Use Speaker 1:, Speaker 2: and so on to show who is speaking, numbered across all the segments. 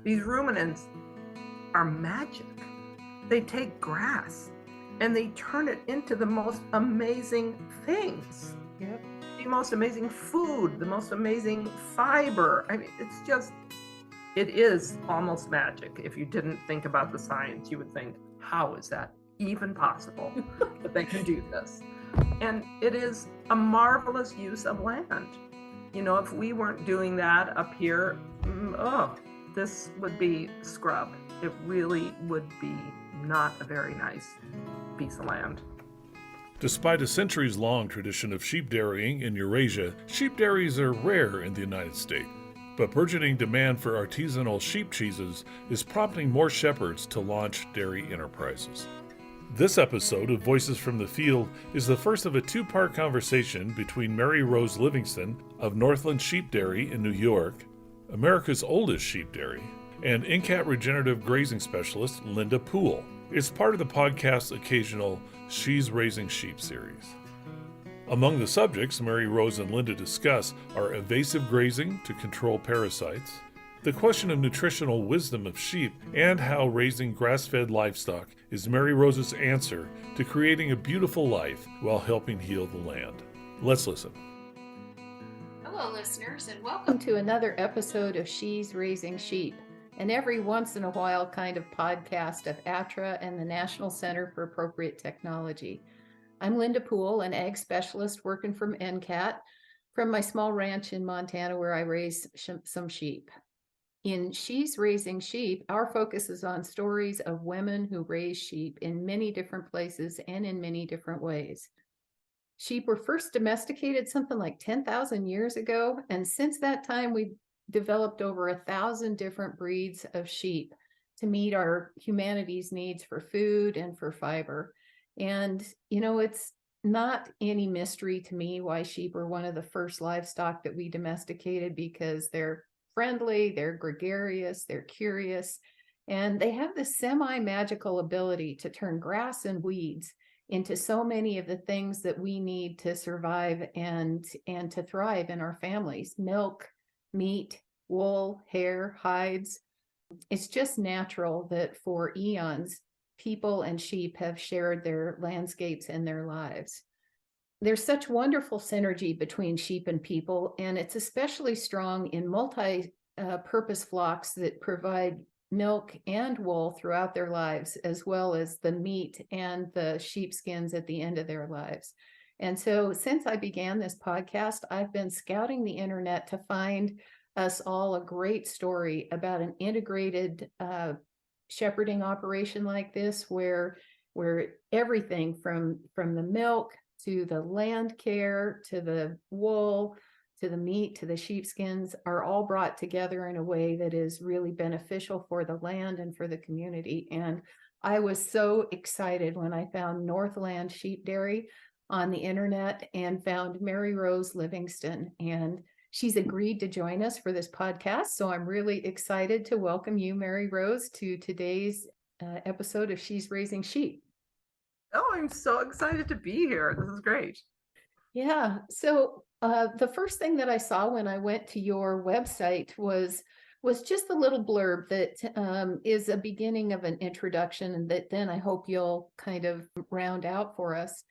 Speaker 1: These ruminants are magic. They take grass and they turn it into the most amazing things.
Speaker 2: Yep.
Speaker 1: The most amazing food, the most amazing fiber. I mean, it is almost magic. If you didn't think about the science, you would think, how is that even possible that they can do this? And it is a marvelous use of land. You know, if we weren't doing that up here, this would be scrub. It really would be not a very nice piece of land.
Speaker 3: Despite a centuries-long tradition of sheep dairying in Eurasia, sheep dairies are rare in the United States. But burgeoning demand for artisanal sheep cheeses is prompting more shepherds to launch dairy enterprises. This episode of Voices from the Field is the first of a two-part conversation between Maryrose Livingston of Northland Sheep Dairy in New York, America's oldest sheep dairy, and NCAT Regenerative Grazing Specialist Linda Poole. It's part of the podcast's occasional She's Raising Sheep series. Among the subjects Maryrose and Linda discuss are evasive grazing to control parasites, the question of nutritional wisdom of sheep, and how raising grass-fed livestock is Maryrose's answer to creating a beautiful life while helping heal the land. Let's listen.
Speaker 2: Hello, listeners, and welcome to another episode of She's Raising Sheep, an every once in a while kind of podcast of ATRA and the National Center for Appropriate Technology. I'm Linda Poole, an ag specialist working from NCAT from my small ranch in Montana where I raise some sheep. In She's Raising Sheep, our focus is on stories of women who raise sheep in many different places and in many different ways. Sheep were first domesticated something like 10,000 years ago, and since that time we've developed over 1,000 different breeds of sheep to meet our humanity's needs for food and for fiber. And, you know, it's not any mystery to me why sheep are one of the first livestock that we domesticated, because they're friendly, they're gregarious, they're curious, and they have this semi-magical ability to turn grass and weeds into so many of the things that we need to survive and to thrive in our families. Milk, meat, wool, hair, hides. It's just natural that for eons, people and sheep have shared their landscapes and their lives. There's such wonderful synergy between sheep and people, and it's especially strong in multi-purpose flocks that provide milk and wool throughout their lives, as well as the meat and the sheepskins at the end of their lives. And so since I began this podcast, I've been scouting the internet to find us all a great story about an integrated shepherding operation like this, where everything from the milk to the land care, to the wool, to the meat, to the sheepskins are all brought together in a way that is really beneficial for the land and for the community. And I was so excited when I found Northland Sheep Dairy on the internet and found Maryrose Livingston. And she's agreed to join us for this podcast. So I'm really excited to welcome you, Maryrose, to today's episode of She's Raising Sheep.
Speaker 1: Oh, I'm so excited to be here. This is great.
Speaker 2: Yeah. So the first thing that I saw when I went to your website was just a little blurb that is a beginning of an introduction, and that then I hope you'll kind of round out for us.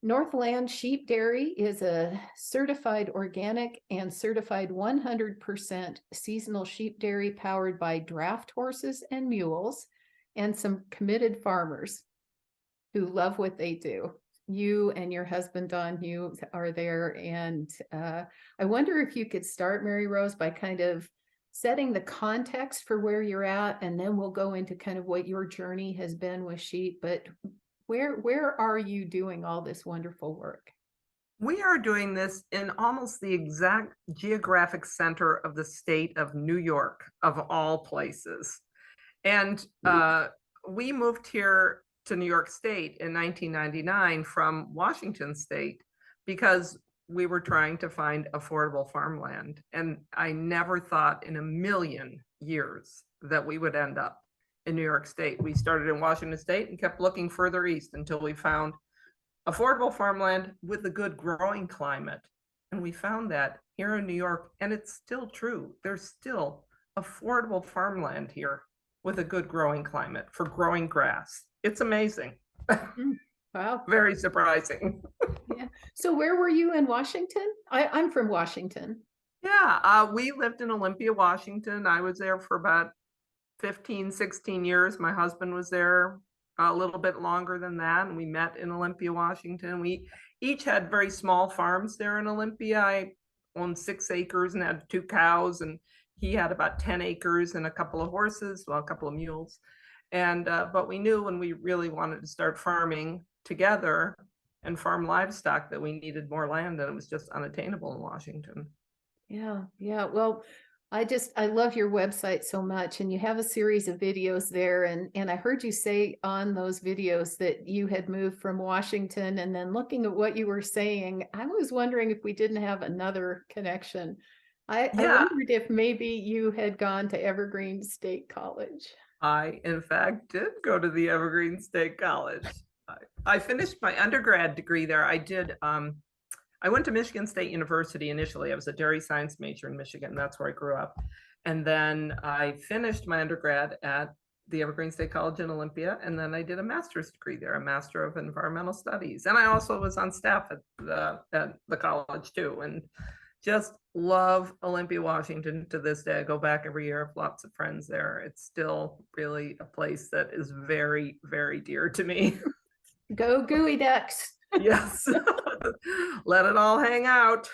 Speaker 2: Northland Sheep Dairy is a certified organic and certified 100% seasonal sheep dairy powered by draft horses and mules and some committed farmers who love what they do. You and your husband, Don Hugh, are there. And I wonder if you could start, Maryrose, by kind of setting the context for where you're at, and then we'll go into kind of what your journey has been with sheep. But where are you doing all this wonderful work?
Speaker 1: We are doing this in almost the exact geographic center of the state of New York, of all places. And we moved here to New York State in 1999 from Washington State because we were trying to find affordable farmland. And I never thought in a million years that we would end up in New York State. We started in Washington State and kept looking further east until we found affordable farmland with a good growing climate. And we found that here in New York, and it's still true. There's still affordable farmland here with a good growing climate for growing grass. It's amazing.
Speaker 2: Wow.
Speaker 1: Very surprising.
Speaker 2: Yeah. So where were you in Washington? I'm from Washington.
Speaker 1: Yeah, we lived in Olympia, Washington. I was there for about 15, 16 years. My husband was there a little bit longer than that, and we met in Olympia, Washington. We each had very small farms there in Olympia. I owned 6 acres and had 2 cows, and he had about 10 acres and a couple of horses, well, a couple of mules. And but we knew when we really wanted to start farming together and farm livestock that we needed more land, and it was just unattainable in Washington.
Speaker 2: Yeah, yeah. Well, I love your website so much, and you have a series of videos there, and I heard you say on those videos that you had moved from Washington, and then looking at what you were saying, I was wondering if we didn't have another connection. I
Speaker 1: Yeah,
Speaker 2: wondered if maybe you had gone to Evergreen State College.
Speaker 1: I in fact did go to the Evergreen State College. I finished my undergrad degree there. I went to Michigan State University initially. I was a dairy science major in Michigan. That's where I grew up. And then I finished my undergrad at the Evergreen State College in Olympia. And then I did a master's degree there, a Master of Environmental Studies. And I also was on staff at the college too. And just love Olympia, Washington to this day. I go back every year. I have lots of friends there. It's still really a place that is very, very dear to me.
Speaker 2: Go Gooey Ducks.
Speaker 1: Yes. Let it all hang out.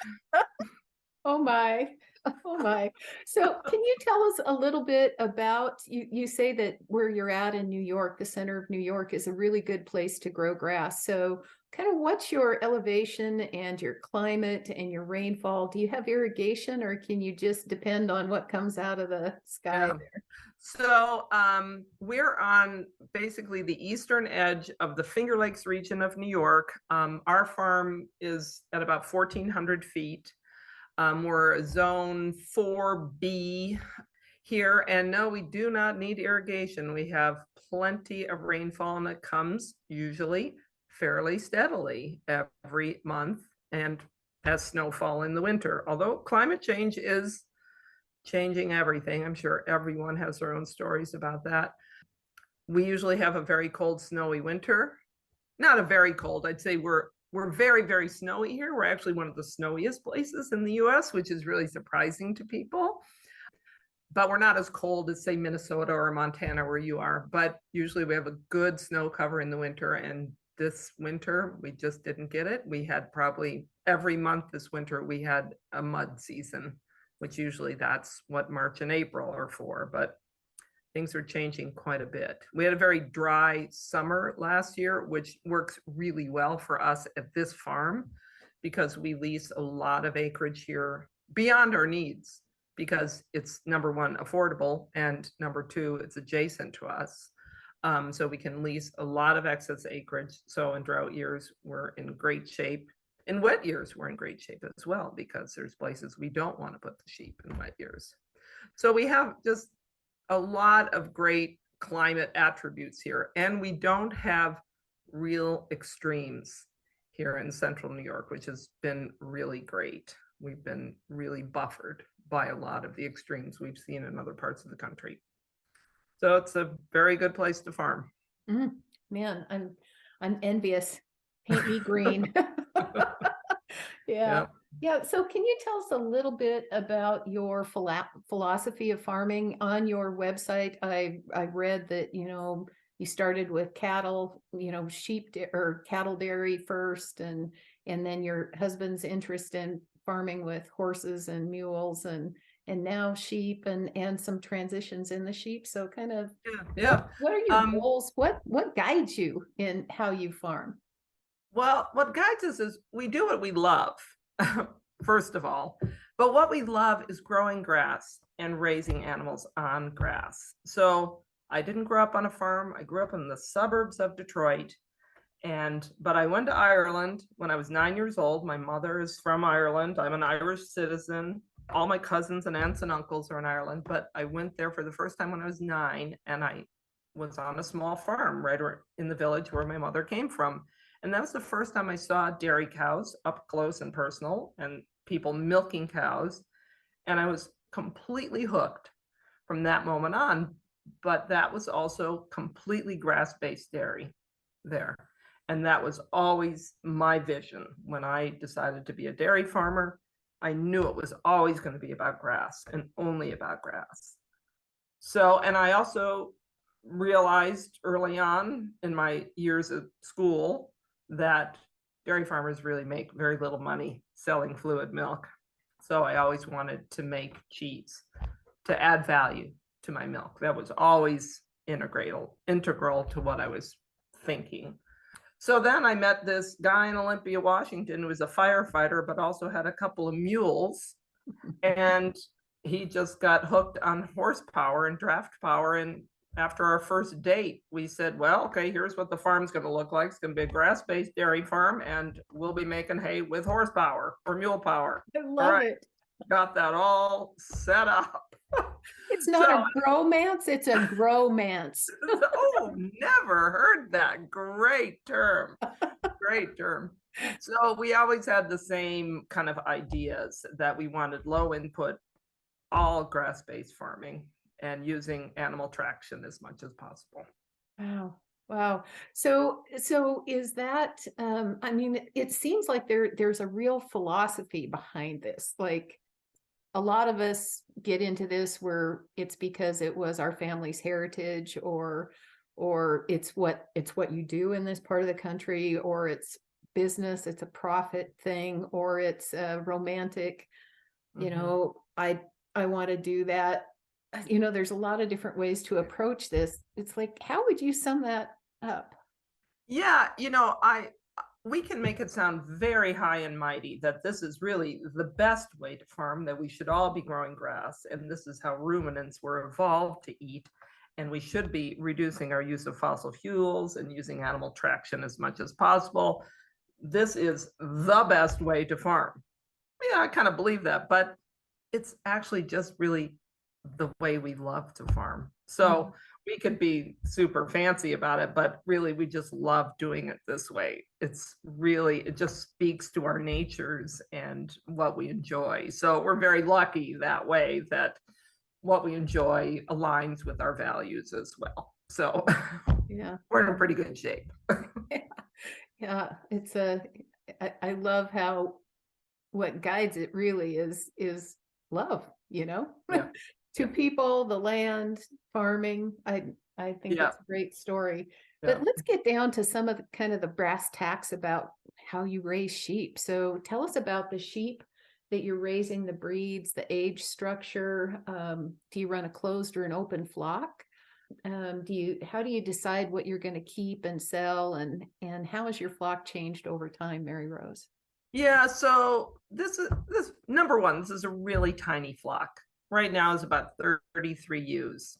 Speaker 2: Oh my. Oh my. So can you tell us a little bit about, you say that where you're at in New York, the center of New York is a really good place to grow grass. So kind of what's your elevation and your climate and your rainfall? Do you have irrigation, or can you just depend on what comes out of the sky
Speaker 1: Yeah.
Speaker 2: there?
Speaker 1: So we're on basically the eastern edge of the Finger Lakes region of New York. Our farm is at about 1,400 feet. We're zone 4B here, and no, we do not need irrigation. We have plenty of rainfall, and it comes usually fairly steadily every month, and has snowfall in the winter. Although climate change is changing everything. I'm sure everyone has their own stories about that. We usually have a very cold, snowy winter. Not a very cold, I'd say we're very, very snowy here. We're actually one of the snowiest places in the US, which is really surprising to people. But we're not as cold as, say, Minnesota or Montana where you are. But usually we have a good snow cover in the winter. And this winter, we just didn't get it. We had probably every month this winter, we had a mud season, which usually that's what March and April are for, but things are changing quite a bit. We had a very dry summer last year, which works really well for us at this farm because we lease a lot of acreage here beyond our needs, because it's, number one, affordable, and number two, it's adjacent to us. So we can lease a lot of excess acreage. So in drought years, we're in great shape. In wet years, we're in great shape as well, because there's places we don't want to put the sheep in wet years. So we have just a lot of great climate attributes here, and we don't have real extremes here in central New York, which has been really great. We've been really buffered by a lot of the extremes we've seen in other parts of the country. So it's a very good place to farm.
Speaker 2: Man, I'm envious. Paint me green. Yeah. Yeah. So can you tell us a little bit about your philosophy of farming? On your website, I read that, you started with cattle, sheep or cattle dairy first, and then your husband's interest in farming with horses and mules, and now sheep, and some transitions in the sheep. So kind of, what are your goals? What guides you in how you farm?
Speaker 1: Well, what guides us is we do what we love, first of all. But what we love is growing grass and raising animals on grass. So I didn't grow up on a farm. I grew up in the suburbs of Detroit. But I went to Ireland when I was 9 years old. My mother is from Ireland. I'm an Irish citizen. All my cousins and aunts and uncles are in Ireland. But I went there for the first time when I was 9, and I was on a small farm right in the village where my mother came from. And that was the first time I saw dairy cows up close and personal, and people milking cows. And I was completely hooked. from that moment on. But that was also completely grass-based dairy there. And that was always my vision. When I decided to be a dairy farmer, I knew it was always going to be about grass and only about grass. So, and I also realized early on in my years of school that dairy farmers really make very little money selling fluid milk. So I always wanted to make cheese to add value to my milk. That was always integral to what I was thinking. So then I met this guy in Olympia, Washington, who was a firefighter, but also had a couple of mules. And he just got hooked on horsepower and draft power. And after our first date, we said, well, okay, here's what the farm's going to look like. It's going to be a grass-based dairy farm, and we'll be making hay with horsepower or mule power.
Speaker 2: I love it.
Speaker 1: Got that all set up.
Speaker 2: It's not a bromance, it's a growmance.
Speaker 1: Oh, never heard that. Great term. Great term. So we always had the same kind of ideas that we wanted low input, all grass-based farming and using animal traction as much as possible.
Speaker 2: Wow. Wow. So is that, I mean, it seems like there's a real philosophy behind this. Like, a lot of us get into this where it's because it was our family's heritage, or it's what you do in this part of the country, or it's business, it's a profit thing, or it's romantic. You know, I want to do that. You know, there's a lot of different ways to approach this. It's like, how would you sum that up?
Speaker 1: Yeah, you know, we can make it sound very high and mighty that this is really the best way to farm, that we should all be growing grass, and this is how ruminants were evolved to eat, and we should be reducing our use of fossil fuels and using animal traction as much as possible. This is the best way to farm. Yeah, I kind of believe that, but it's actually just really the way we love to farm. So we could be super fancy about it, but really we just love doing it this way. It's really, it just speaks to our natures and what we enjoy. So we're very lucky that way, that what we enjoy aligns with our values as well. So yeah, we're in pretty good shape.
Speaker 2: Yeah, it's I love how what guides it really is love, you know, to people, the land, farming. I think it's a great story. But let's get down to some of the kind of the brass tacks about how you raise sheep. So tell us about the sheep that you're raising, the breeds, the age structure. Do you run a closed or an open flock? How do you decide what you're going to keep and sell, and how has your flock changed over time, Maryrose?
Speaker 1: Yeah, so this number one, this is a really tiny flock. Right now is about 33 ewes.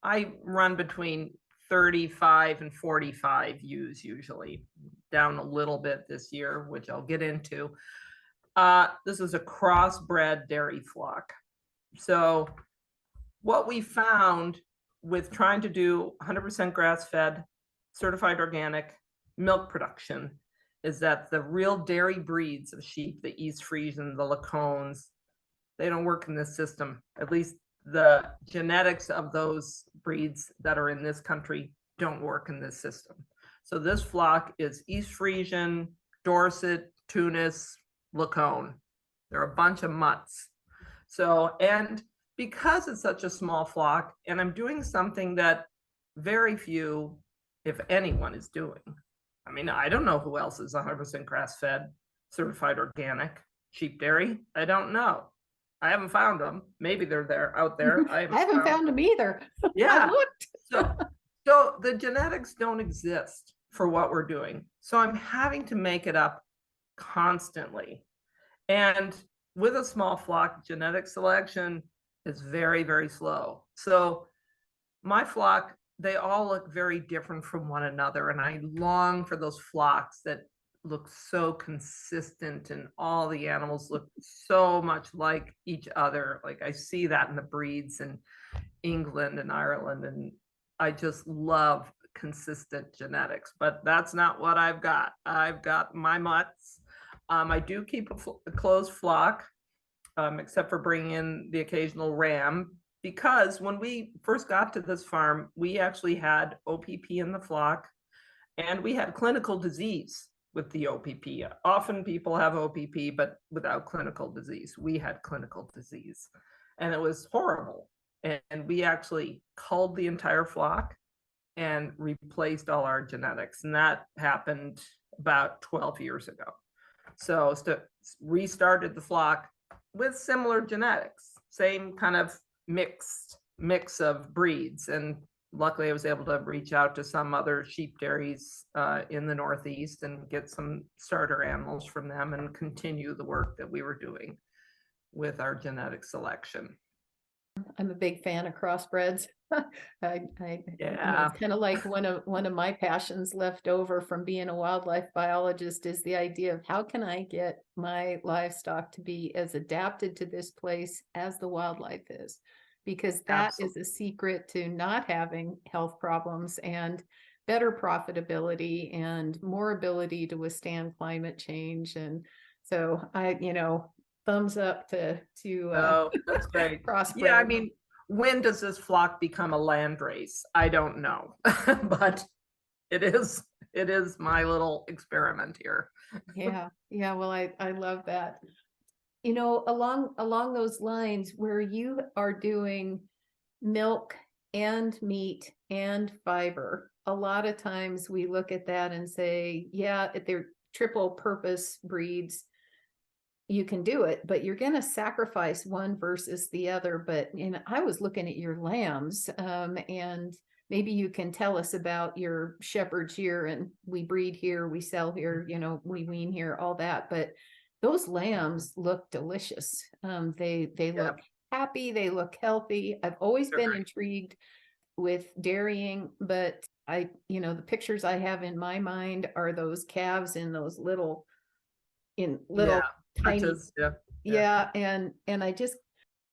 Speaker 1: I run between 35 and 45 ewes usually, down a little bit this year, which I'll get into. This is a crossbred dairy flock. So what we found with trying to do 100% grass-fed, certified organic milk production is that the real dairy breeds of sheep, the East Friesian, the Lacones, they don't work in this system. At least the genetics of those breeds that are in this country don't work in this system. So this flock is East Friesian, Dorset, Tunis, Lacone. They're a bunch of mutts. So, and because it's such a small flock, and I'm doing something that very few, if anyone, is doing. I mean, I don't know who else is 100% grass-fed, certified organic sheep dairy. I don't know. I haven't found them. Maybe they're there out there.
Speaker 2: I haven't found them either.
Speaker 1: Yeah.
Speaker 2: I looked.
Speaker 1: So the genetics don't exist for what we're doing. So I'm having to make it up constantly. And with a small flock, genetic selection is very, very slow. So my flock, they all look very different from one another. And I long for those flocks that look so consistent and all the animals look so much like each other. Like I see that in the breeds in England and Ireland, and I just love consistent genetics, but that's not what I've got. I've got my mutts. I do keep a closed flock, except for bringing in the occasional ram because when we first got to this farm, we actually had OPP in the flock, and we had clinical disease with the OPP. Often people have OPP, but without clinical disease. We had clinical disease, and it was horrible. And we actually culled the entire flock and replaced all our genetics. And that happened about 12 years ago. So restarted the flock with similar genetics, same kind of mix of breeds. And luckily I was able to reach out to some other sheep dairies in the Northeast and get some starter animals from them and continue the work that we were doing with our genetic selection.
Speaker 2: I'm a big fan of crossbreds.
Speaker 1: Yeah.
Speaker 2: It's kind of like one of my passions left over from being a wildlife biologist is the idea of how can I get my livestock to be as adapted to this place as the wildlife is, because that
Speaker 1: Absolutely.
Speaker 2: is a secret to not having health problems and better profitability and more ability to withstand climate change. And so thumbs up to
Speaker 1: Oh, that's great.
Speaker 2: crossbred.
Speaker 1: Yeah, I mean, when does this flock become a land race? I don't know, but it is my little experiment here.
Speaker 2: Yeah. Well, I love that. Along those lines where you are doing milk and meat and fiber, a lot of times we look at that and say, yeah, if they're triple purpose breeds, you can do it, but you're going to sacrifice one versus the other. But I was looking at your lambs, and maybe you can tell us about your shepherds here, and we breed here, we sell here, we wean here, all that. But those lambs look delicious. They look happy, they look healthy. I've always been intrigued with dairying, but the pictures I have in my mind are those calves in those little tiny, and I just,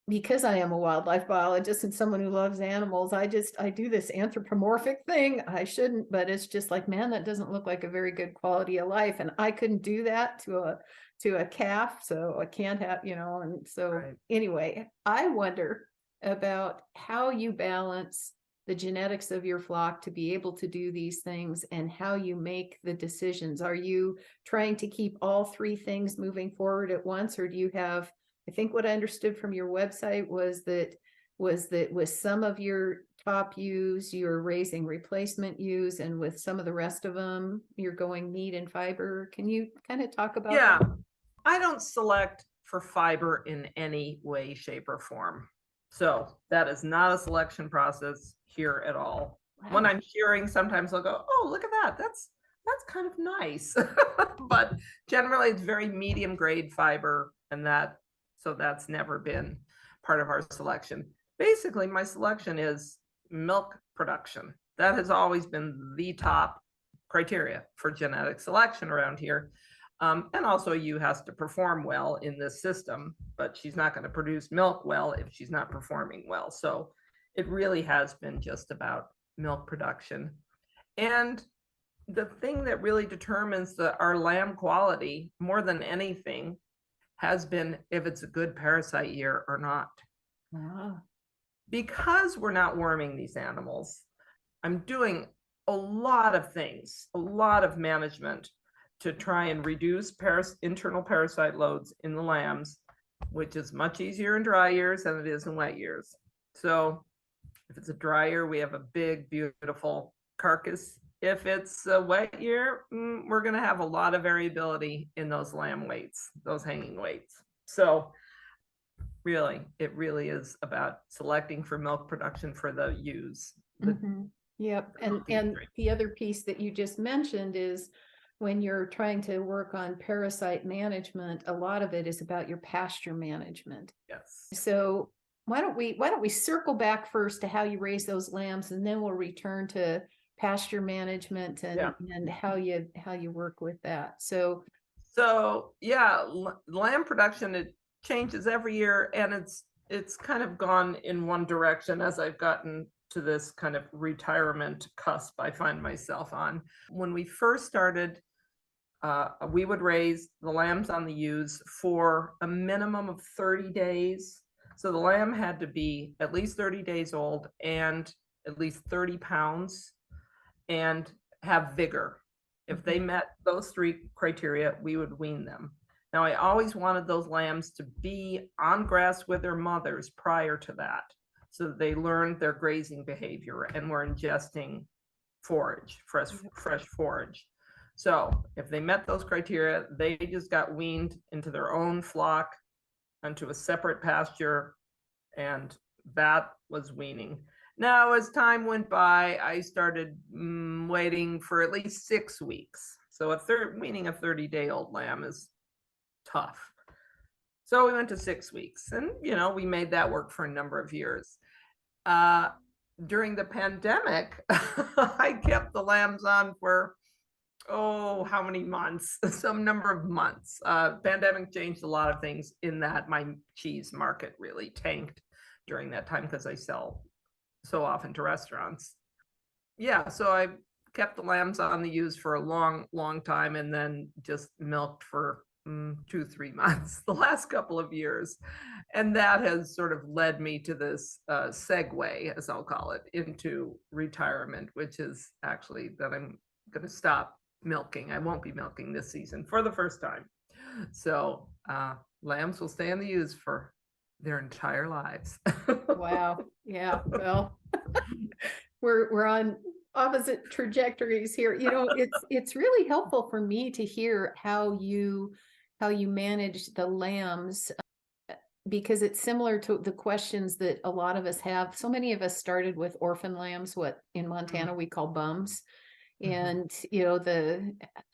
Speaker 2: because I am a wildlife biologist and someone who loves animals, I do this anthropomorphic thing. I shouldn't, but it's just like, man, that doesn't look like a very good quality of life, and I couldn't do that to a calf, so I can't have, and so anyway, I wonder about how you balance the genetics of your flock to be able to do these things and how you make the decisions. Are you trying to keep all three things moving forward at once, or do you have, I think what I understood from your website was that with some of your top ewes, you're raising replacement ewes, and with some of the rest of them, you're going meat and fiber. Can you kind of talk about that?
Speaker 1: I don't select for fiber in any way, shape, or form. So that is not a selection process here at all. Wow. When I'm shearing, sometimes I'll go, oh, look at that. That's kind of nice. But generally it's very medium grade fiber, and so that's never been part of our selection. Basically, my selection is milk production. That has always been the top criteria for genetic selection around here. And also, a ewe has to perform well in this system, but she's not going to produce milk well if she's not performing well. So it really has been just about milk production. And the thing that really determines our lamb quality more than anything has been if it's a good parasite year or not.
Speaker 2: Wow.
Speaker 1: Because we're not worming these animals, I'm doing a lot of things, a lot of management to try and reduce internal parasite loads in the lambs, which is much easier in dry years than it is in wet years. So if it's a dry year, we have a big, beautiful carcass. If it's a wet year, we're going to have a lot of variability in those lamb weights, those hanging weights. So really, it really is about selecting for milk production for the ewes.
Speaker 2: Yep. And the other piece that you just mentioned is when you're trying to work on parasite management, a lot of it is about your pasture management.
Speaker 1: Yes.
Speaker 2: So why don't we circle back first to how you raise those lambs, and then we'll return to pasture management and how you work with that. So
Speaker 1: yeah, lamb production, it changes every year, and it's kind of gone in one direction as I've gotten to this kind of retirement cusp I find myself on. When we first started, we would raise the lambs on the ewes for a minimum of 30 days. So the lamb had to be at least 30 days old and at least 30 pounds and have vigor. If they met those three criteria, we would wean them. Now, I always wanted those lambs to be on grass with their mothers prior to that, so that they learned their grazing behavior and were ingesting forage, fresh forage. So if they met those criteria, they just got weaned into their own flock, onto a separate pasture, and that was weaning. Now, as time went by, I started waiting for at least 6 weeks. So weaning a 30-day-old lamb is tough. So we went to 6 weeks, and we made that work for a number of years. During the pandemic, I kept the lambs on for how many months? Some number of months. Pandemic changed a lot of things in that my cheese market really tanked during that time because I sell so often to restaurants. Yeah, so I kept the lambs on the ewes for a long time, and then just milked for 2-3 months the last couple of years. And that has sort of led me to this segue, as I'll call it, into retirement, which is actually that I'm going to stop milking. I won't be milking this season for the first time. So lambs will stay on the ewes for their entire lives.
Speaker 2: Wow. Yeah. Well, we're on opposite trajectories here. It's really helpful for me to hear how you manage the lambs, because it's similar to the questions that a lot of us have. So many of us started with orphan lambs, what in Montana we call bums. And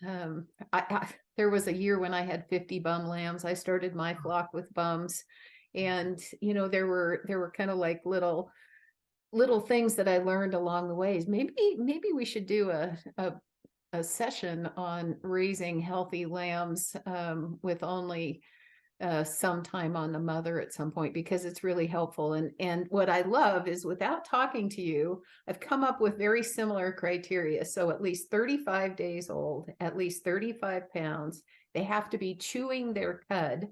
Speaker 2: there was a year when I had 50 bum lambs. I started my flock with bums, and there were kind of like little things that I learned along the ways. Maybe we should do a session on raising healthy lambs with only some time on the mother at some point, because it's really helpful. And what I love is, without talking to you, I've come up with very similar criteria. So at least 35 days old, at least 35 pounds. They have to be chewing their cud.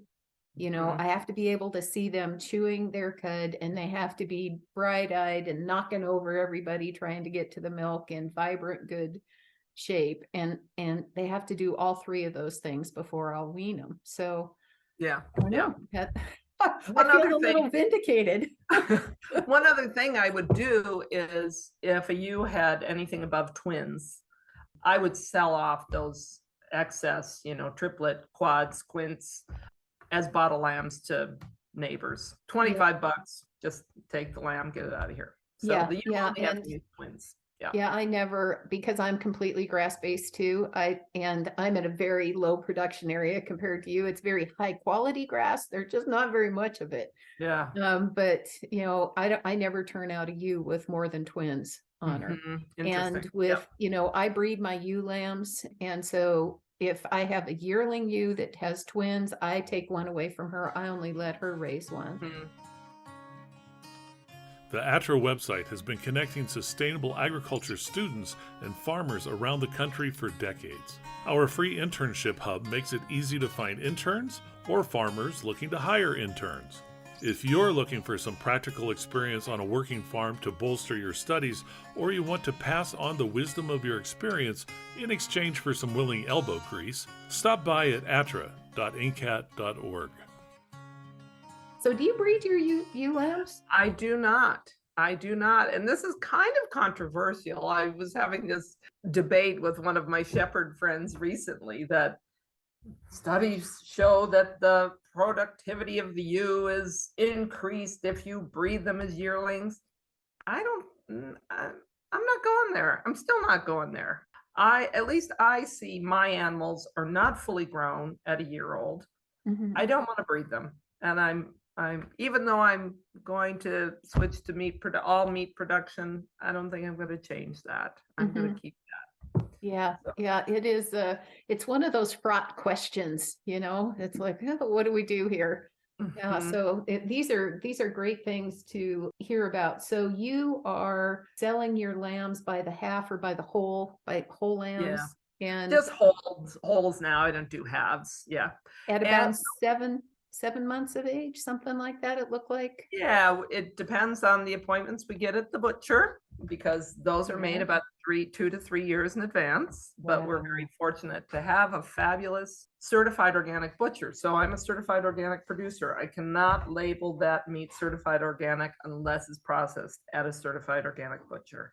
Speaker 2: I have to be able to see them chewing their cud, and they have to be bright-eyed and knocking over everybody trying to get to the milk in vibrant, good shape. And they have to do all three of those things before I'll wean them. So
Speaker 1: yeah.
Speaker 2: I know. I feel a little vindicated.
Speaker 1: One other thing I would do is, if a ewe had anything above twins, I would sell off those excess, triplet, quads, quints, as bottle lambs to neighbors. $25, just take the lamb, get it out of here. So the ewe only have to use twins.
Speaker 2: Yeah, I never, because I'm completely grass-based too. I'm at a very low production area compared to you. It's very high quality grass. There's just not very much of it.
Speaker 1: Yeah.
Speaker 2: But I never turn out a ewe with more than twins on her. And with, I breed my ewe lambs. And so if I have a yearling ewe that has twins, I take one away from her. I only let her raise one.
Speaker 3: The ATRA website has been connecting sustainable agriculture students and farmers around the country for decades. Our free internship hub makes it easy to find interns or farmers looking to hire interns. If you're looking for some practical experience on a working farm to bolster your studies, or you want to pass on the wisdom of your experience in exchange for some willing elbow grease, stop by at atra.ncat.org.
Speaker 2: So do you breed your ewe lambs?
Speaker 1: I do not. And this is kind of controversial. I was having this debate with one of my shepherd friends recently, that studies show that the productivity of the ewe is increased if you breed them as yearlings. I'm not going there. I'm still not going there. At least I see my animals are not fully grown at a year old. I don't want to breed them. And I'm even though I'm going to switch to all meat production, I don't think I'm going to change that. I'm going to keep that.
Speaker 2: Yeah. It is. It's one of those fraught questions. It's like, what do we do here? Yeah. So these are great things to hear about. So you are selling your lambs by the half or by the whole, by whole lambs, and
Speaker 1: just wholes now. I don't do halves. Yeah.
Speaker 2: At about 7 months of age, something like that, it looked like.
Speaker 1: Yeah, it depends on the appointments we get at the butcher, because those are made
Speaker 2: Yeah.
Speaker 1: about 2 to 3 years in advance. But we're very fortunate to have a fabulous certified organic butcher. So I'm a certified organic producer. I cannot label that meat certified organic unless it's processed at a certified organic butcher.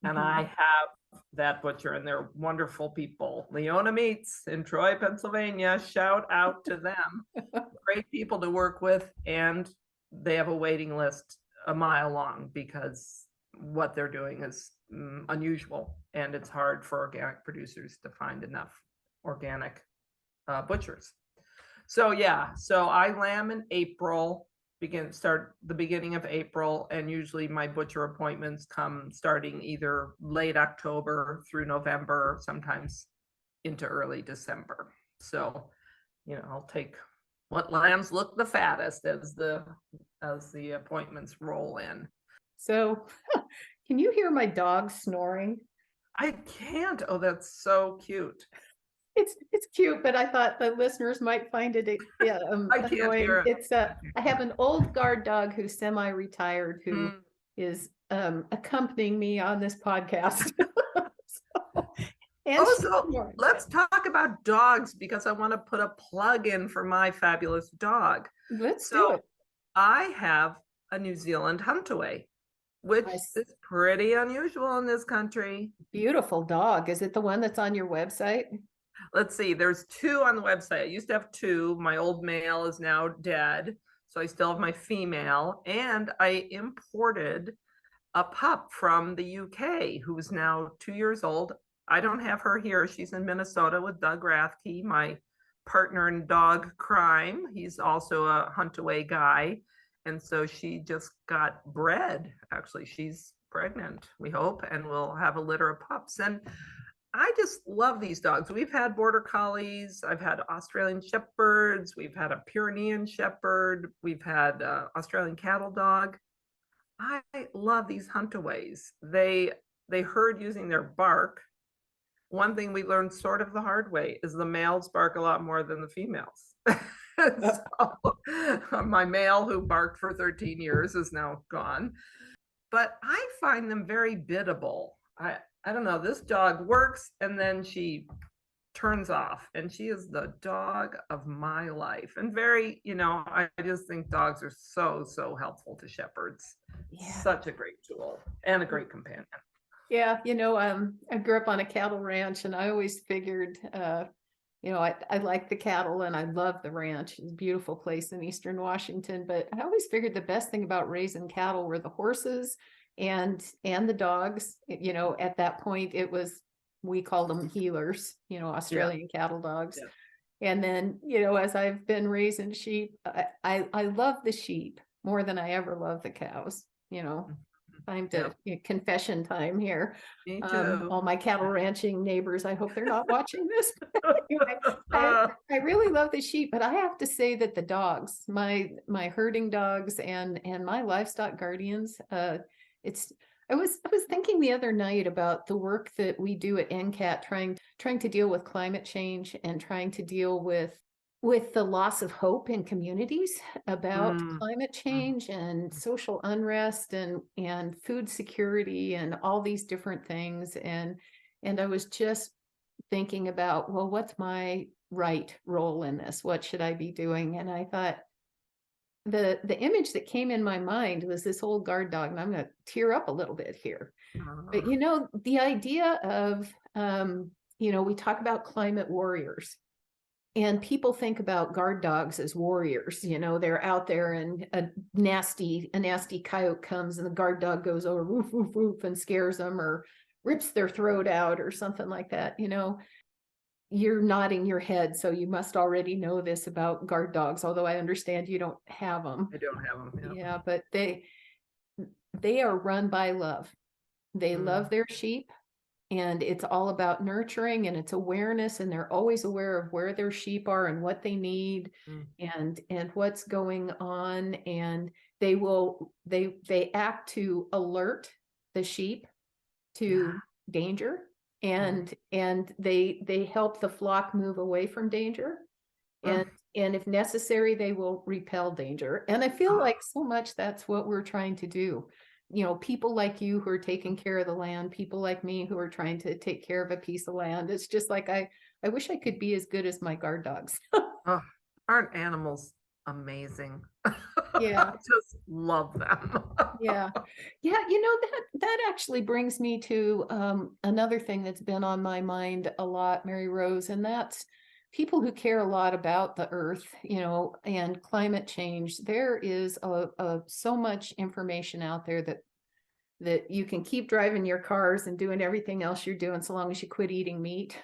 Speaker 1: And I have that butcher, and they're wonderful people. Leona Meats in Troy, Pennsylvania. Shout out to them. Great people to work with, and they have a waiting list a mile long because what they're doing is unusual, and it's hard for organic producers to find enough organic butchers. So yeah, so I lamb in April, start the beginning of April, and usually my butcher appointments come starting either late October through November, sometimes into early December. So, I'll take what lambs look the fattest as the appointments roll in.
Speaker 2: So can you hear my dog snoring?
Speaker 1: I can't. Oh, that's so cute.
Speaker 2: It's cute, but I thought the listeners might find it
Speaker 1: I can't
Speaker 2: annoying.
Speaker 1: hear it.
Speaker 2: I have an old guard dog who's semi-retired who is accompanying me on this podcast.
Speaker 1: So let's talk about dogs, because I want to put a plug in for my fabulous dog.
Speaker 2: Let's do it.
Speaker 1: I have a New Zealand Huntaway, which is pretty unusual in this country.
Speaker 2: Beautiful dog. Is it the one that's on your website?
Speaker 1: Let's see, there's 2 on the website. I used to have 2. My old male is now dead, so I still have my female, and I imported a pup from the UK who's now 2 years old. I don't have her here. She's in Minnesota with Doug Rathke, my partner in dog crime. He's also a Huntaway guy. And so she just got bred. Actually, she's pregnant, we hope, and we'll have a litter of pups. And I just love these dogs. We've had border collies. I've had Australian shepherds. We've had a Pyrenean shepherd. We've had Australian cattle dog. I love these Huntaways. They herd using their bark. One thing we learned sort of the hard way is the males bark a lot more than the females. So, my male, who barked for 13 years, is now gone. But I find them very biddable. I don't know, this dog works and then she turns off, and she is the dog of my life. And very, I just think dogs are so helpful to shepherds. Yeah. Such a great tool and a great companion.
Speaker 2: Yeah, I grew up on a cattle ranch, and I always figured, I like the cattle and I love the ranch. It's a beautiful place in Eastern Washington, but I always figured the best thing about raising cattle were the horses and the dogs. At that point we called them healers, Australian cattle dogs. Yeah. And then, as I've been raising sheep, I love the sheep more than I ever love the cows. Confession time here.
Speaker 1: Me too.
Speaker 2: All my cattle ranching neighbors, I hope they're not watching this. Anyway, I really love the sheep, but I have to say that the dogs, my herding dogs and my livestock guardians, I was thinking the other night about the work that we do at NCAT, trying to deal with climate change and trying to deal with the loss of hope in communities about climate change and social unrest and food security and all these different things. And I was just thinking about, well, what's my right role in this? What should I be doing? And I thought the image that came in my mind was this old guard dog, and I'm going to tear up a little bit here. But the idea of we talk about climate warriors. And people think about guard dogs as warriors. They're out there and a nasty coyote comes and the guard dog goes over woof, woof, woof and scares them or rips their throat out or something like that. You're nodding your head, so you must already know this about guard dogs, although I understand you don't have them.
Speaker 1: I don't have them.
Speaker 2: Yeah, but they are run by love. They love their sheep. And it's all about nurturing, and it's awareness, and they're always aware of where their sheep are and what they need and what's going on. And they act to alert the sheep to danger, and they help the flock move away from danger. And if necessary, they will repel danger. And I feel like so much that's what we're trying to do. People like you who are taking care of the land, people like me who are trying to take care of a piece of land. It's just like, I wish I could be as good as my guard dogs.
Speaker 1: Oh, aren't animals amazing?
Speaker 2: Yeah.
Speaker 1: I just love them.
Speaker 2: Yeah. That actually brings me to another thing that's been on my mind a lot, Maryrose, and that's people who care a lot about the earth, and climate change. There is so much information out there that you can keep driving your cars and doing everything else you're doing so long as you quit eating meat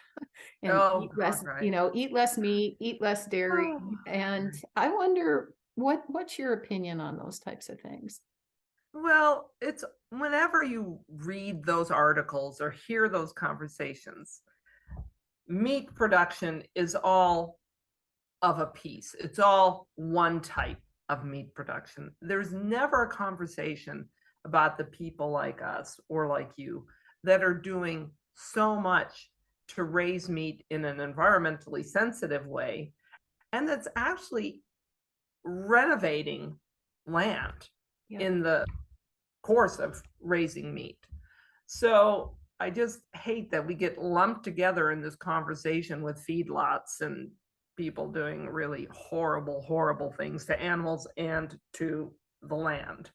Speaker 2: and
Speaker 1: Oh,
Speaker 2: eat less,
Speaker 1: right.
Speaker 2: eat less meat, eat less dairy.
Speaker 1: Oh,
Speaker 2: And I wonder what's your opinion on those types of things?
Speaker 1: well, it's whenever you read those articles or hear those conversations, meat production is all of a piece. It's all one type of meat production. There's never a conversation about the people like us or like you that are doing so much to raise meat in an environmentally sensitive way, and that's actually renovating land in the course of raising meat. So I just hate that we get lumped together in this conversation with feedlots and people doing really horrible, horrible things to animals and to the land.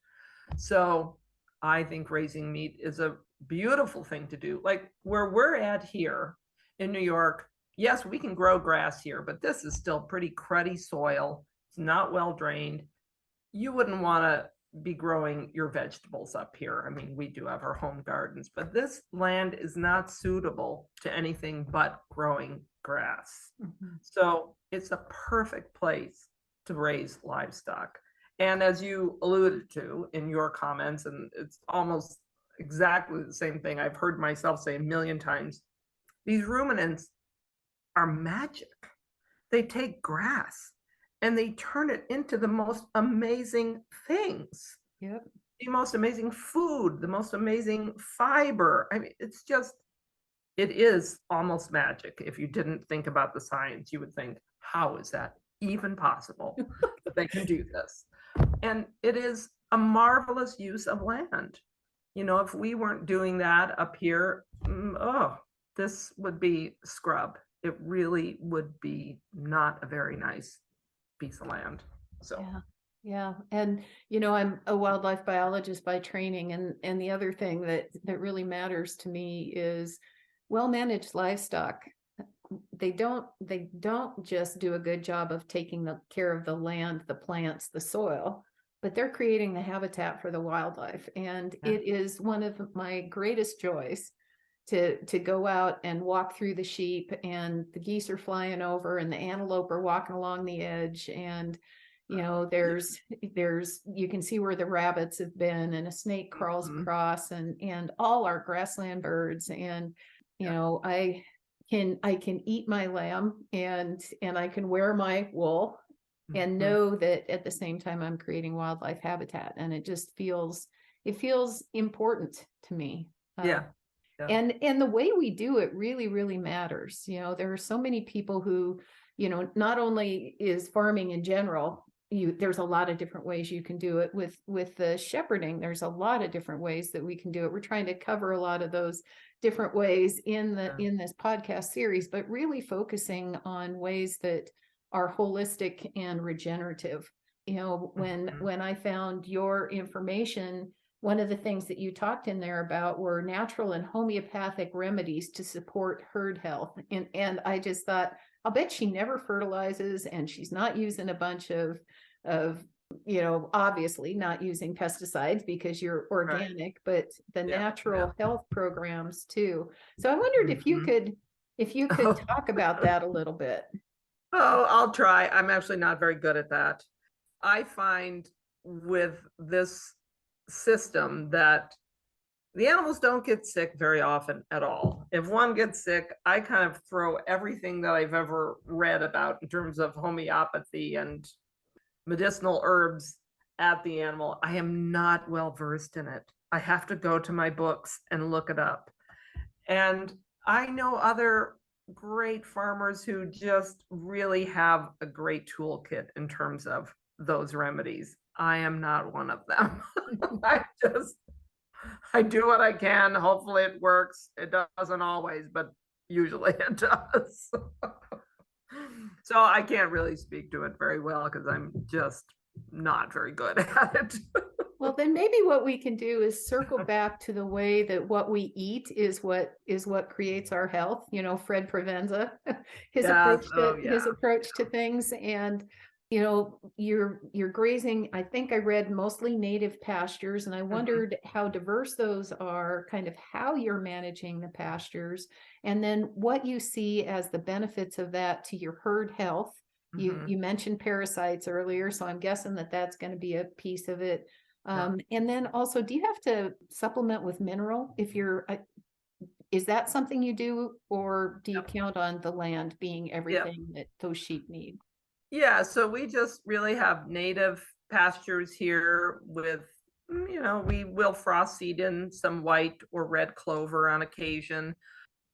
Speaker 1: So I think raising meat is a beautiful thing to do. Like where we're at here in New York, yes, we can grow grass here, but this is still pretty cruddy soil. It's not well drained. You wouldn't want to be growing your vegetables up here. I mean, we do have our home gardens, but this land is not suitable to anything but growing grass. So it's a perfect place to raise livestock. And as you alluded to in your comments, and it's almost exactly the same thing I've heard myself say a million times, these ruminants are magic. They take grass and they turn it into the most amazing things.
Speaker 2: Yep.
Speaker 1: The most amazing food, the most amazing fiber. I mean, it is almost magic. If you didn't think about the science, you would think, how is that even possible that they can do this? And it is a marvelous use of land. If we weren't doing that up here, this would be scrub. It really would be not a very nice piece of land. So
Speaker 2: yeah. And I'm a wildlife biologist by training, and the other thing that really matters to me is well-managed livestock. They don't just do a good job of taking care of the land, the plants, the soil, but they're creating the habitat for the wildlife. And it is one of my greatest joys to go out and walk through the sheep, and the geese are flying over and the antelope are walking along the edge, and there's you can see where the rabbits have been, and a snake crawls across, and all our grassland birds. And I can eat my lamb, and I can wear my wool and know that at the same time I'm creating wildlife habitat, and it feels important to me.
Speaker 1: Yeah.
Speaker 2: And the way we do it really, really matters. There are so many people who, not only is farming in general, there's a lot of different ways you can do it. With the shepherding, there's a lot of different ways that we can do it. We're trying to cover a lot of those different ways in this podcast series, but really focusing on ways that are holistic and regenerative. When I found your information, one of the things that you talked in there about were natural and homeopathic remedies to support herd health. And I just thought, I'll bet she never fertilizes, and she's not using a bunch of obviously not using pesticides because you're organic, but the natural health programs too. So I wondered if you could talk about that a little bit.
Speaker 1: Oh, I'll try. I'm actually not very good at that. I find with this system that the animals don't get sick very often at all. If one gets sick, I kind of throw everything that I've ever read about in terms of homeopathy and medicinal herbs at the animal. I am not well versed in it. I have to go to my books and look it up. And I know other great farmers who just really have a great toolkit in terms of those remedies. I am not one of them. I do what I can. Hopefully it works. It doesn't always, but usually it does. So I can't really speak to it very well because I'm just not very good at it.
Speaker 2: Well, then maybe what we can do is circle back to the way that what we eat is what creates our health. You know, Fred Provenza, his approach to things, and you know, you're grazing. I think I read mostly native pastures, and I wondered how diverse those are. Kind of how you're managing the pastures, and then what you see as the benefits of that to your herd health. You mentioned parasites earlier, so I'm guessing that that's going to be a piece of it. And then also, do you have to supplement with mineral if you're, is that something you do, or do you count on the land being everything that those sheep need?
Speaker 1: Yeah, so we just really have native pastures here with, you know, we will frost seed in some white or red clover on occasion.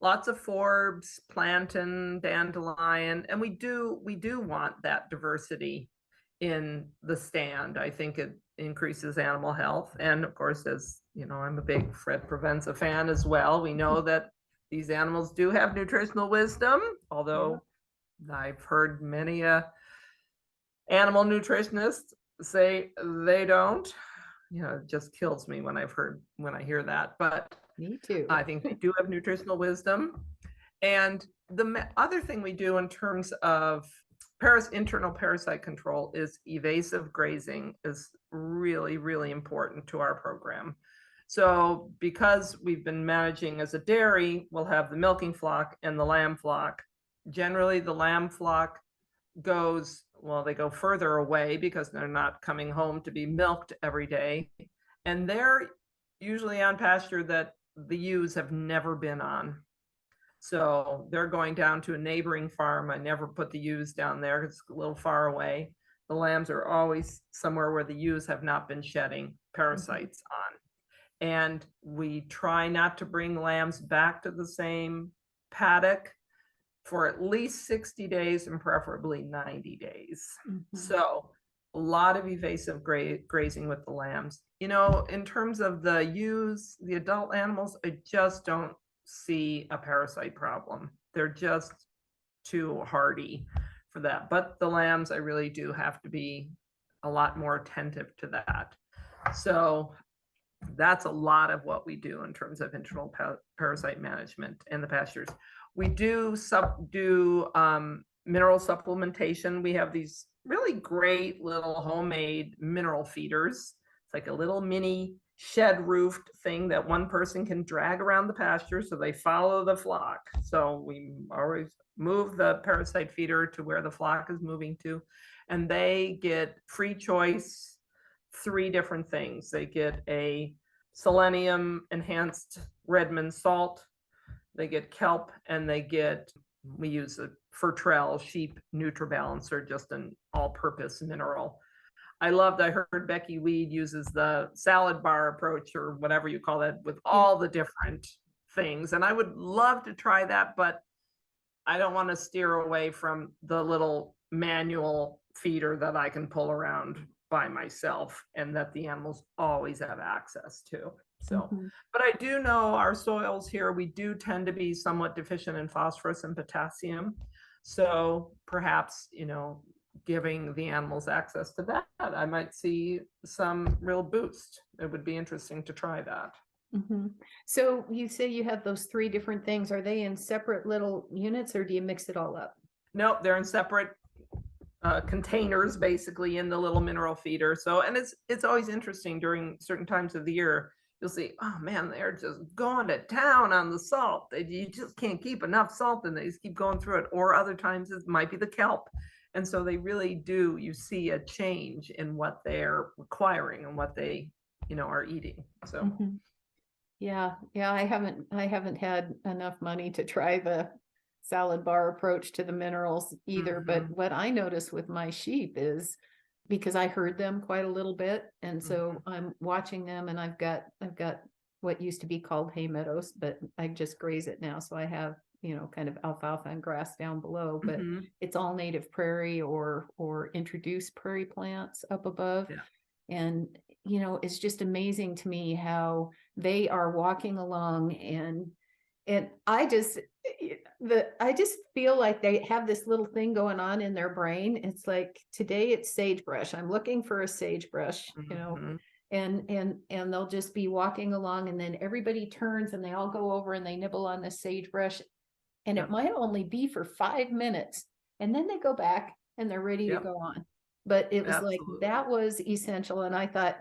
Speaker 1: Lots of forbs, plantain, dandelion, and we do want that diversity in the stand. I think it increases animal health. And of course, as you know, I'm a big Fred Provenza fan as well. We know that these animals do have nutritional wisdom, although I've heard many animal nutritionists say they don't. You know, it just kills me when I hear that. But
Speaker 2: me too.
Speaker 1: I think they do have nutritional wisdom. And the other thing we do in terms of internal parasite control is evasive grazing is really, really important to our program. So because we've been managing as a dairy, we'll have the milking flock and the lamb flock. Generally, the lamb flock they go further away because they're not coming home to be milked every day. And they're usually on pasture that the ewes have never been on. So they're going down to a neighboring farm. I never put the ewes down there. It's a little far away. The lambs are always somewhere where the ewes have not been shedding parasites on. And we try not to bring lambs back to the same paddock for at least 60 days and preferably 90 days. So a lot of evasive grazing with the lambs. You know, in terms of the ewes, the adult animals, I just don't see a parasite problem. They're just too hardy for that. But the lambs, I really do have to be a lot more attentive to that. So that's a lot of what we do in terms of internal parasite management in the pastures. We do mineral supplementation. We have these really great little homemade mineral feeders. It's like a little mini shed roofed thing that one person can drag around the pasture so they follow the flock. So we always move the parasite feeder to where the flock is moving to, and they get free choice 3 different things. They get a selenium enhanced Redmond salt, they get kelp, and we use a Fertrell sheep NutriBalancer, just an all-purpose mineral. I heard Becky Weed uses the salad bar approach or whatever you call that with all the different things. And I would love to try that, but I don't want to steer away from the little manual feeder that I can pull around by myself and that the animals always have access to. So, but I do know our soils here, we do tend to be somewhat deficient in phosphorus and potassium. So perhaps, you know, giving the animals access to that, I might see some real boost. It would be interesting to try that.
Speaker 2: So you say you have those 3 different things. Are they in separate little units or do you mix it all up?
Speaker 1: Nope, they're in separate containers, basically, in the little mineral feeder. So, and it's always interesting during certain times of the year. You'll see, oh man, they're just going to town on the salt. You just can't keep enough salt and they just keep going through it. Or other times it might be the kelp. And so they really do, you see a change in what they're requiring and what they, you know, are eating. So
Speaker 2: yeah, I haven't had enough money to try the salad bar approach to the minerals either. But what I notice with my sheep is, because I herd them quite a little bit, and so I'm watching them, and I've got what used to be called hay meadows, but I just graze it now. So I have kind of alfalfa and grass down below, but
Speaker 1: Mhm.
Speaker 2: it's all native prairie or introduced prairie plants up above.
Speaker 1: Yeah.
Speaker 2: And, it's just amazing to me how they are walking along, and I just feel like they have this little thing going on in their brain. It's like, today it's sagebrush. I'm looking for a sagebrush,
Speaker 1: Mhm.
Speaker 2: and they'll just be walking along, and then everybody turns and they all go over and they nibble on the sagebrush, and
Speaker 1: Yep.
Speaker 2: it might only be for 5 minutes, and then they go back and they're ready to
Speaker 1: Yep.
Speaker 2: go on. But it was like,
Speaker 1: Absolutely.
Speaker 2: that was essential. And I thought,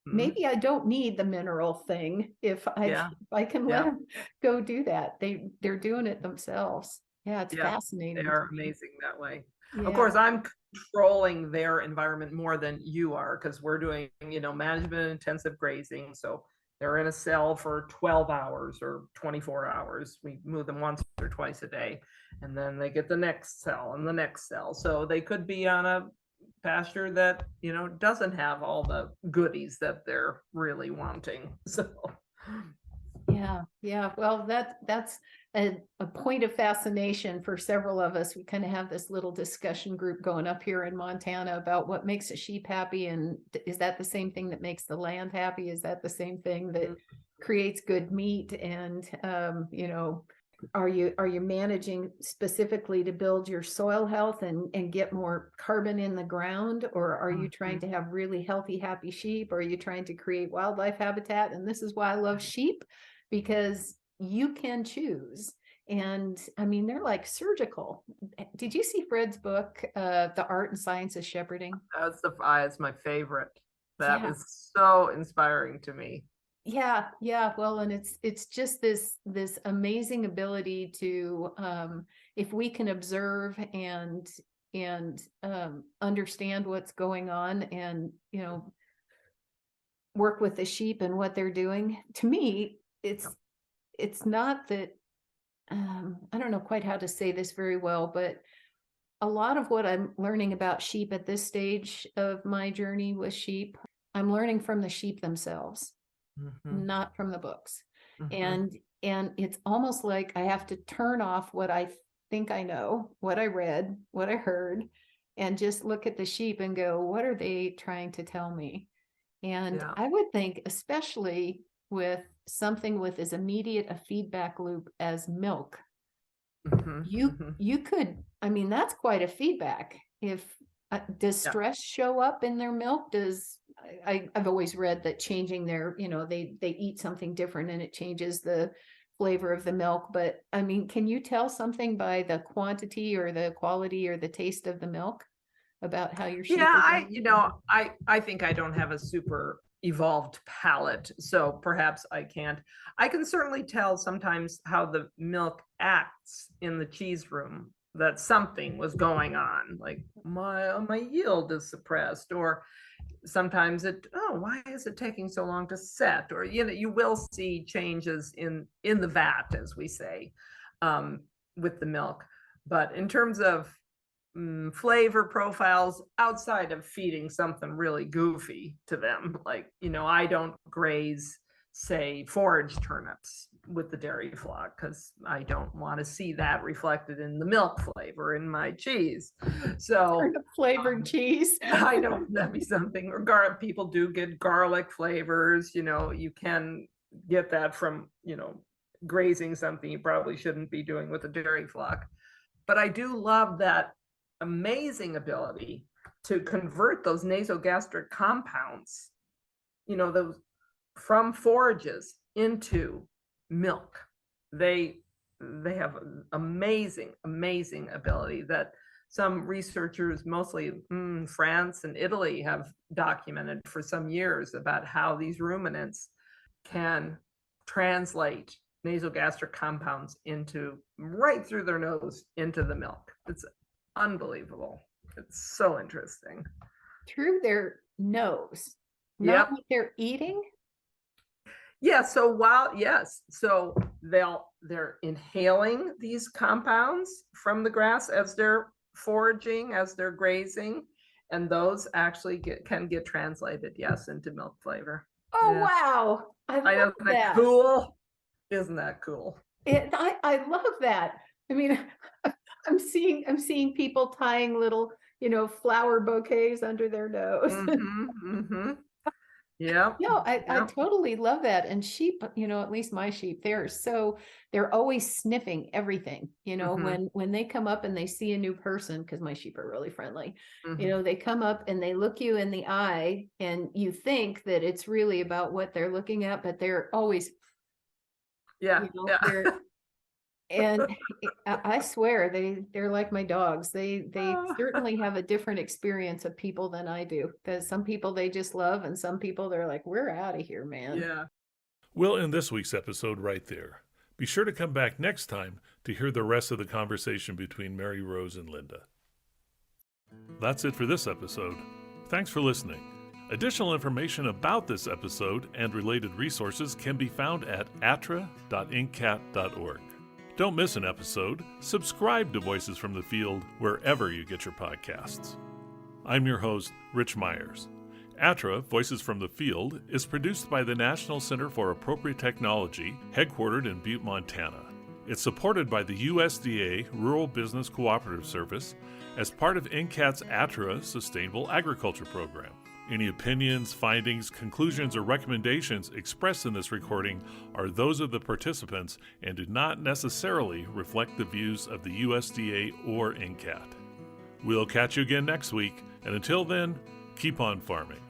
Speaker 1: Mhm.
Speaker 2: maybe I don't need the mineral thing if
Speaker 1: Yeah.
Speaker 2: I can let
Speaker 1: Yeah.
Speaker 2: them go do that. They're doing it themselves. Yeah, it's
Speaker 1: Yeah. They
Speaker 2: fascinating.
Speaker 1: are amazing that way. Of
Speaker 2: Yeah.
Speaker 1: course, I'm controlling their environment more than you are, because we're doing, management intensive grazing. So they're in a cell for 12 hours or 24 hours. We move them once or twice a day, and then they get the next cell and the next cell. So they could be on a pasture that, doesn't have all the goodies that they're really wanting. So
Speaker 2: Yeah. Well, that's a point of fascination for several of us. We kind of have this little discussion group going up here in Montana about what makes a sheep happy, and is that the same thing that makes the land happy? Is that the same thing that creates good meat? And are you managing specifically to build your soil health and get more carbon in the ground, or are you trying to have really healthy, happy sheep? Or are you trying to create wildlife habitat? And this is why I love sheep, because you can choose. And I mean, they're like surgical. Did you see Fred's book, The Art and Science of Shepherding?
Speaker 1: that's my favorite. That
Speaker 2: Yeah.
Speaker 1: is so inspiring to me.
Speaker 2: Yeah. Well, and it's just this amazing ability to, if we can observe and understand what's going on, and work with the sheep and what they're doing. To me, it's not that, I don't know quite how to say this very well, but a lot of what I'm learning about sheep at this stage of my journey with sheep, I'm learning from the sheep themselves, not from the books.
Speaker 1: Mhm.
Speaker 2: And it's almost like I have to turn off what I think I know, what I read, what I heard, and just look at the sheep and go, what are they trying to tell me? And
Speaker 1: Yeah.
Speaker 2: I would think, especially with something with as immediate a feedback loop as milk,
Speaker 1: Mhm. Mhm.
Speaker 2: you could, I mean, that's quite a feedback. If does
Speaker 1: Yeah.
Speaker 2: stress show up in their milk? I've always read that changing their, they eat something different and it changes the flavor of the milk. But I mean, can you tell something by the quantity or the quality or the taste of the milk about how your sheep
Speaker 1: Yeah,
Speaker 2: are doing?
Speaker 1: I think I don't have a super evolved palate, so perhaps I can't. I can certainly tell sometimes how the milk acts in the cheese room, that something was going on, like my yield is suppressed, or sometimes why is it taking so long to set? Or you will see changes in the vat, as we say, with the milk. But in terms of flavor profiles, outside of feeding something really goofy to them, like I don't graze, say, forage turnips with the dairy flock, because I don't want to see that reflected in the milk flavor in my cheese. So
Speaker 2: Flavored cheese.
Speaker 1: I know that'd be something. Or people do get garlic flavors. You can get that from grazing something you probably shouldn't be doing with a dairy flock. But I do love that amazing ability to convert those nasogastric compounds, those from forages into milk. They have amazing ability that some researchers, mostly France and Italy, have documented for some years about how these ruminants can translate nasogastric compounds into right through their nose into the milk. It's unbelievable. It's so interesting.
Speaker 2: Through their nose, not
Speaker 1: Yep.
Speaker 2: what they're eating.
Speaker 1: Yeah. So they're inhaling these compounds from the grass as they're foraging, as they're grazing, and those actually can get translated, yes, into milk flavor.
Speaker 2: Oh,
Speaker 1: Yeah.
Speaker 2: wow. I
Speaker 1: I know,
Speaker 2: love
Speaker 1: isn't that
Speaker 2: that.
Speaker 1: cool? Isn't that cool?
Speaker 2: I love that. I mean, I'm seeing people tying little, flower bouquets under their nose.
Speaker 1: Yep.
Speaker 2: No, I
Speaker 1: Yep.
Speaker 2: totally love that. And sheep, at least my sheep, they're always sniffing everything. When they come up and they see a new person, because my sheep are really friendly, they come up and they look you in the eye, and you think that it's really about what they're looking at, but they're always,
Speaker 1: Yeah. Yeah.
Speaker 2: and I swear they're like my dogs. They certainly have a different experience of people than I do, because some people they just love, and some people they're like, we're out of here, man.
Speaker 1: Yeah.
Speaker 3: We'll end this week's episode right there. Be sure to come back next time to hear the rest of the conversation between Maryrose and Linda. That's it for this episode. Thanks for listening. Additional information about this episode and related resources can be found at atra.ncat.org. Don't miss an episode. Subscribe to Voices from the Field wherever you get your podcasts. I'm your host, Rich Myers. ATRA, Voices from the Field, is produced by the National Center for Appropriate Technology, headquartered in Butte, Montana. It's supported by the USDA Rural Business Cooperative Service as part of NCAT's ATRA Sustainable Agriculture Program. Any opinions, findings, conclusions, or recommendations expressed in this recording are those of the participants and do not necessarily reflect the views of the USDA or NCAT. We'll catch you again next week, and until then, keep on farming.